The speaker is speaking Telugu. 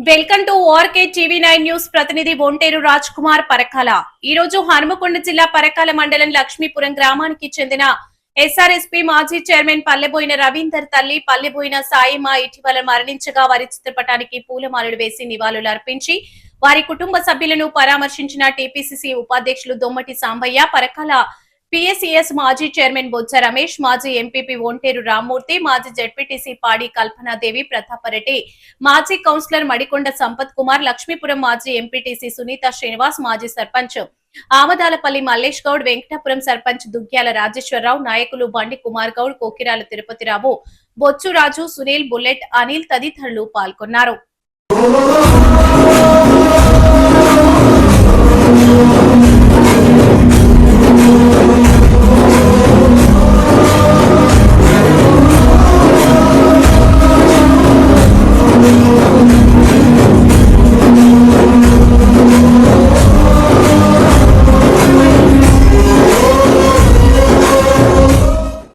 Welcome to RK TV nine news. ప్రతినిధి ఒంటేరు రాజ్ కుమార్ పరకాల. ఈ రోజు హనుమకొండ జిల్లా పరకాల మండలం లక్ష్మీపురం గ్రామానికి చెందిన ఎస్ఆర్ఎస్పీ మాజీ చైర్మన్ పల్లెబోయిన రవీందర్ తల్లి పల్లెబోయిన సాయిమ ఇటీవల మరణించగా వారి చిత్రపటానికి పూలమాలలు వేసి నివాళులు అర్పించి వారి కుటుంబ సభ్యులను పరామర్శించిన టీపీసీసీ ఉపాధ్యక్షులు దొమ్మటి సాంబయ్య, పరకాల పిఎస్సిఎస్ మాజీ చైర్మన్ బొజ్జ రమేష్, మాజీ ఎంపీపీ ఒంటేరు రామ్మూర్తి, మాజీ జెడ్పీటీసీ పాడి కల్పనాదేవి, ప్రతాపరెడ్డి, మాజీ కౌన్సిలర్ మడికొండ సంపత్ కుమార్, లక్ష్మీపురం మాజీ ఎంపీటీసీ సునీత శ్రీనివాస్, మాజీ సర్పంచ్ ఆమదాలపల్లి మల్లేష్ గౌడ్, వెంకటాపురం సర్పంచ్ దుగ్గ్యాల రాజేశ్వరరావు, నాయకులు బండి కుమార్ గౌడ్, కోకిరాల తిరుపతిరావు, బొచ్చురాజు, సునీల్, బుల్లెట్, అనిల్ తదితరులు పాల్గొన్నారు.